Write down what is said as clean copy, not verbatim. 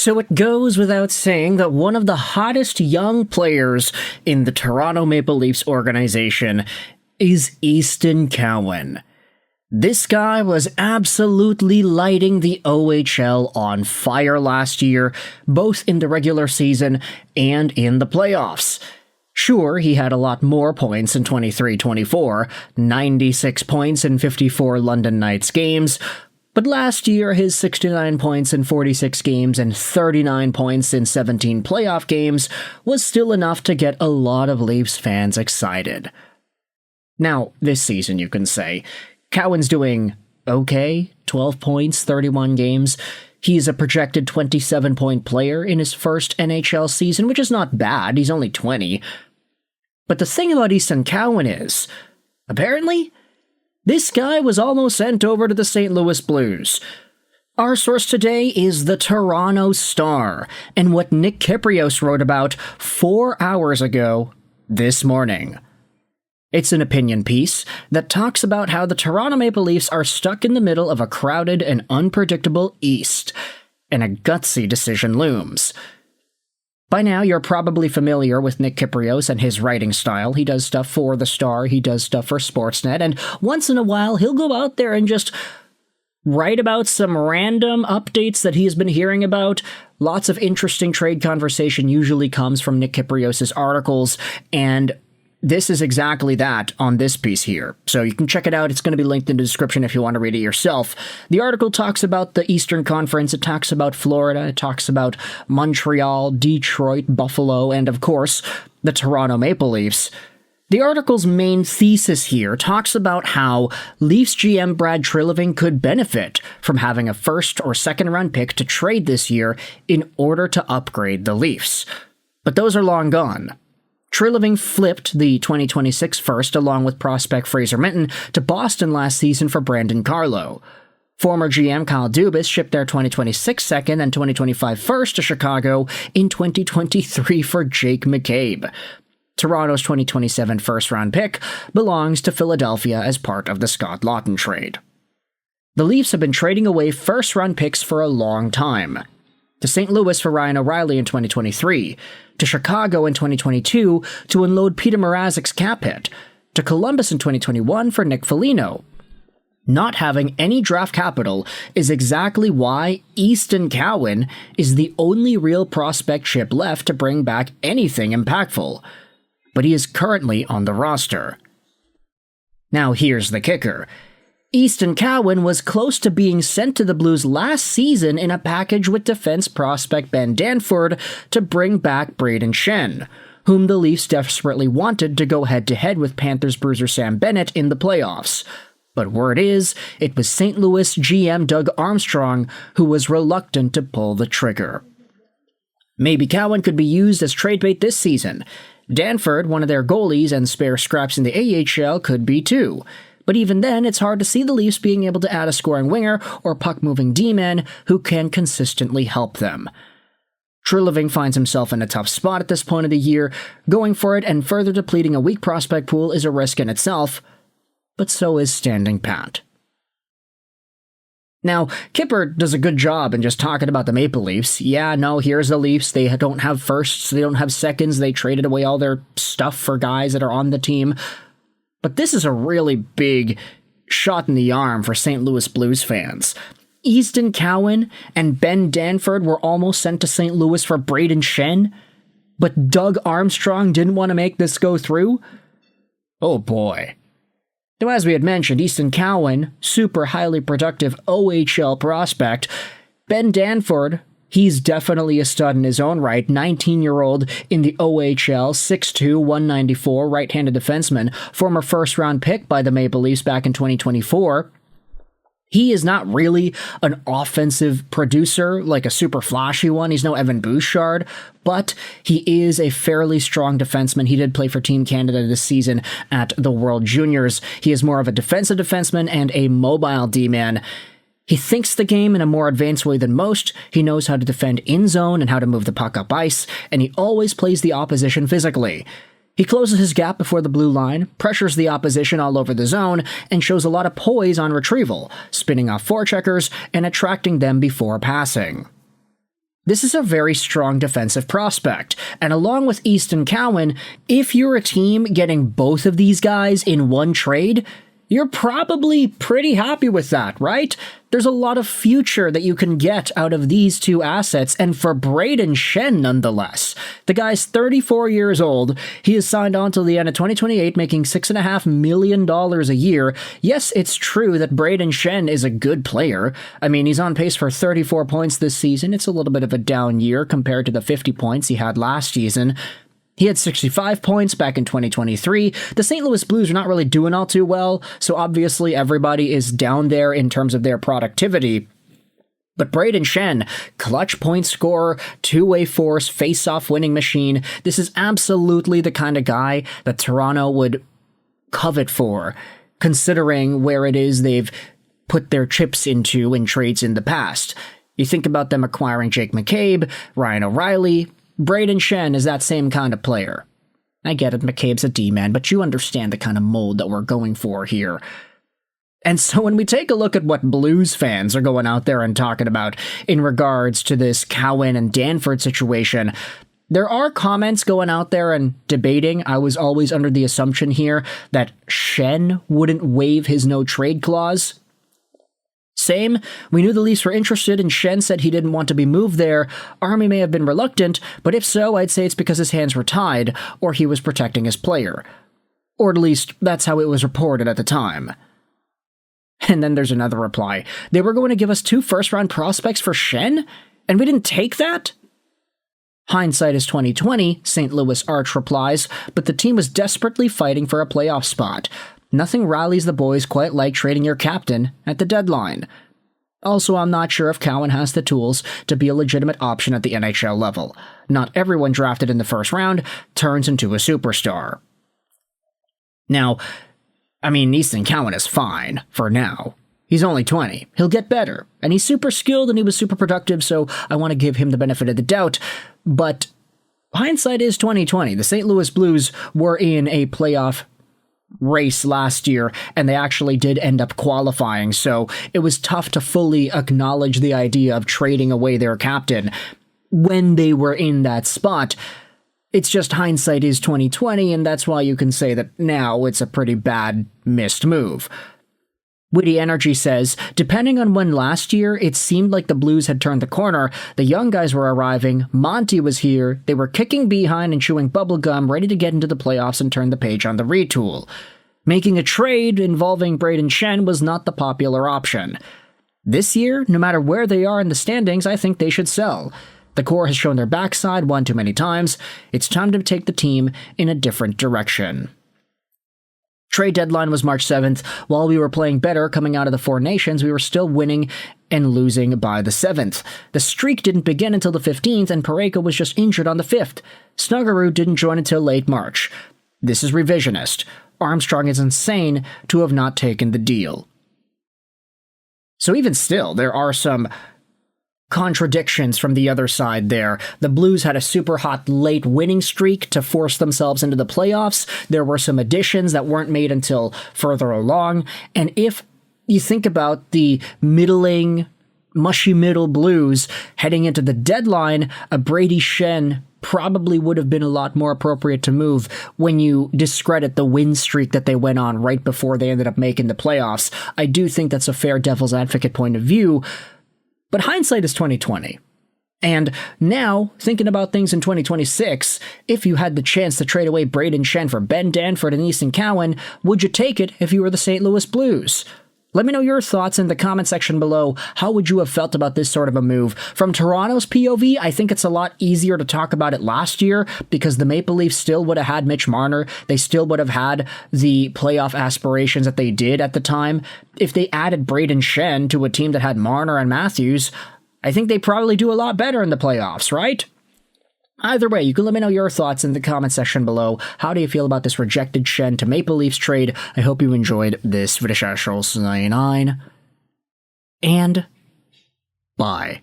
So it goes without saying that one of the hottest young players in the Toronto Maple Leafs organization is Easton Cowan. This guy was absolutely lighting the OHL on fire last year, both in the regular season and in the playoffs. Sure, he had a lot more points in 23-24, 96 points in 54 London Knights games, but last year his 69 points in 46 games and 39 points in 17 playoff games was still enough to get a lot of Leafs fans excited. Now, this season you can say, Cowan's doing okay, 12 points, 31 games. He's a projected 27-point player in his first NHL season, which is not bad, he's only 20. But the thing about Easton Cowan is, apparently, this guy was almost sent over to the St. Louis Blues. Our source today is the Toronto Star, and what Nick Kypreos wrote about 4 hours ago this morning. It's an opinion piece that talks about how the Toronto Maple Leafs are stuck in the middle of a crowded and unpredictable East, and a gutsy decision looms. By now, you're probably familiar with Nick Kypreos and his writing style. He does stuff for The Star, he does stuff for Sportsnet, and once in a while, he'll go out there and just write about some random updates that he has been hearing about. Lots of interesting trade conversation usually comes from Nick Kypreos' articles, and this is exactly that on this piece here. So you can check it out. It's going to be linked in the description if you want to read it yourself. The article talks about the Eastern Conference. It talks about Florida. It talks about Montreal, Detroit, Buffalo, and of course, the Toronto Maple Leafs. The article's main thesis here talks about how Leafs GM Brad Treliving could benefit from having a first or second round pick to trade this year in order to upgrade the Leafs. But those are long gone. Treliving flipped the 2026 first along with prospect Fraser Minton to Boston last season for Brandon Carlo. Former GM Kyle Dubas shipped their 2026 second and 2025 first to Chicago in 2023 for Jake McCabe. Toronto's 2027 first-round pick belongs to Philadelphia as part of the Scott Laughton trade. The Leafs have been trading away first-round picks for a long time. To St. Louis for Ryan O'Reilly in 2023, to Chicago in 2022 to unload Peter Mrazek's cap hit, to Columbus in 2021 for Nick Foligno. Not having any draft capital is exactly why Easton Cowan is the only real prospect chip left to bring back anything impactful, but he is currently on the roster. Now here's the kicker. Easton Cowan was close to being sent to the Blues last season in a package with defense prospect Ben Danford to bring back Brayden Schenn, whom the Leafs desperately wanted to go head-to-head with Panthers bruiser Sam Bennett in the playoffs. But word is, it was St. Louis GM Doug Armstrong who was reluctant to pull the trigger. Maybe Cowan could be used as trade bait this season. Danford, one of their goalies and spare scraps in the AHL, could be too. But even then, it's hard to see the Leafs being able to add a scoring winger or puck-moving D-man who can consistently help them. Treliving finds himself in a tough spot at this point of the year. Going for it and further depleting a weak prospect pool is a risk in itself, but so is standing pat. Now, Kipper does a good job in just talking about the Maple Leafs. Yeah, no, here's the Leafs. They don't have firsts, they don't have seconds, they traded away all their stuff for guys that are on the team. But this is a really big shot in the arm for St. Louis Blues fans. Easton Cowan and Ben Danford were almost sent to St. Louis for Brayden Schenn, but Doug Armstrong didn't want to make this go through? Oh boy. Now, as we had mentioned, Easton Cowan, super highly productive OHL prospect. Ben Danford, he's definitely a stud in his own right, 19-year-old in the OHL, 6'2", 194, right-handed defenseman, former first-round pick by the Maple Leafs back in 2024. He is not really an offensive producer, like a super flashy one. He's no Evan Bouchard, but he is a fairly strong defenseman. He did play for Team Canada this season at the World Juniors. He is more of a defensive defenseman and a mobile D-man. He thinks the game in a more advanced way than most. He knows how to defend in zone and how to move the puck up ice, and he always plays the opposition physically. He closes his gap before the blue line, pressures the opposition all over the zone, and shows a lot of poise on retrieval, spinning off forecheckers and attracting them before passing. This is a very strong defensive prospect, and along with Easton Cowan, if you're a team getting both of these guys in one trade, you're probably pretty happy with that, right? There's a lot of future that you can get out of these two assets, and for Brayden Schenn nonetheless. The guy's 34 years old. He is signed on till the end of 2028, making $6.5 million a year. Yes, it's true that Brayden Schenn is a good player. I mean, he's on pace for 34 points this season. It's a little bit of a down year compared to the 50 points he had last season. He had 65 points back in 2023. The St. Louis Blues are not really doing all too well, so obviously everybody is down there in terms of their productivity. But Brayden Schenn, clutch point scorer, two-way force, face-off winning machine, this is absolutely the kind of guy that Toronto would covet for, considering where it is they've put their chips into in trades in the past. You think about them acquiring Jake McCabe, Ryan O'Reilly. Brayden Schenn is that same kind of player. I get it, McCabe's a D-man, but you understand the kind of mold that we're going for here. And so when we take a look at what Blues fans are going out there and talking about in regards to this Cowan and Danford situation, there are comments going out there and debating. I was always under the assumption here that Schenn wouldn't waive his no-trade clause. Same, we knew the Leafs were interested, and Schenn said he didn't want to be moved there. Army may have been reluctant, but if so, I'd say it's because his hands were tied, or he was protecting his player. Or at least, that's how it was reported at the time. And then there's another reply. They were going to give us 2 first-round prospects for Schenn? And we didn't take that? Hindsight is 2020, St. Louis Arch replies, but the team was desperately fighting for a playoff spot. Nothing rallies the boys quite like trading your captain at the deadline. Also, I'm not sure if Cowan has the tools to be a legitimate option at the NHL level. Not everyone drafted in the first round turns into a superstar. Now, I mean, Easton Cowan is fine, for now. He's only 20. He'll get better. And he's super skilled and he was super productive, so I want to give him the benefit of the doubt. But hindsight is 2020. The St. Louis Blues were in a playoff race last year, and they actually did end up qualifying, so it was tough to fully acknowledge the idea of trading away their captain when they were in that spot. It's just hindsight is 2020, and that's why you can say that now it's a pretty bad missed move. Witty Energy says, depending on when last year, it seemed like the Blues had turned the corner. The young guys were arriving, Monty was here, they were kicking behind and chewing bubblegum, ready to get into the playoffs and turn the page on the retool. Making a trade involving Brayden Schenn was not the popular option. This year, no matter where they are in the standings, I think they should sell. The core has shown their backside one too many times. It's time to take the team in a different direction. Trade deadline was March 7th. While we were playing better coming out of the Four Nations, we were still winning and losing by the 7th. The streak didn't begin until the 15th, and Parayko was just injured on the 5th. Snuggerud didn't join until late March. This is revisionist. Armstrong is insane to have not taken the deal. So even still, there are some contradictions from the other side there. The Blues had a super hot late winning streak to force themselves into the playoffs. There were some additions that weren't made until further along. And if you think about the middling, mushy middle Blues heading into the deadline, a Brady Schenn probably would have been a lot more appropriate to move when you discredit the win streak that they went on right before they ended up making the playoffs. I do think that's a fair devil's advocate point of view, but hindsight is 2020. And now, thinking about things in 2026, if you had the chance to trade away Brayden Schenn for Ben Danford and Easton Cowan, would you take it if you were the St. Louis Blues? Let me know your thoughts in the comment section below. How would you have felt about this sort of a move? From Toronto's POV, I think it's a lot easier to talk about it last year because the Maple Leafs still would have had Mitch Marner. They still would have had the playoff aspirations that they did at the time. If they added Brayden Schenn to a team that had Marner and Matthews, I think they probably do a lot better in the playoffs, right? Either way, you can let me know your thoughts in the comment section below. How do you feel about this rejected Schenn to Maple Leafs trade? I hope you enjoyed this video. And bye.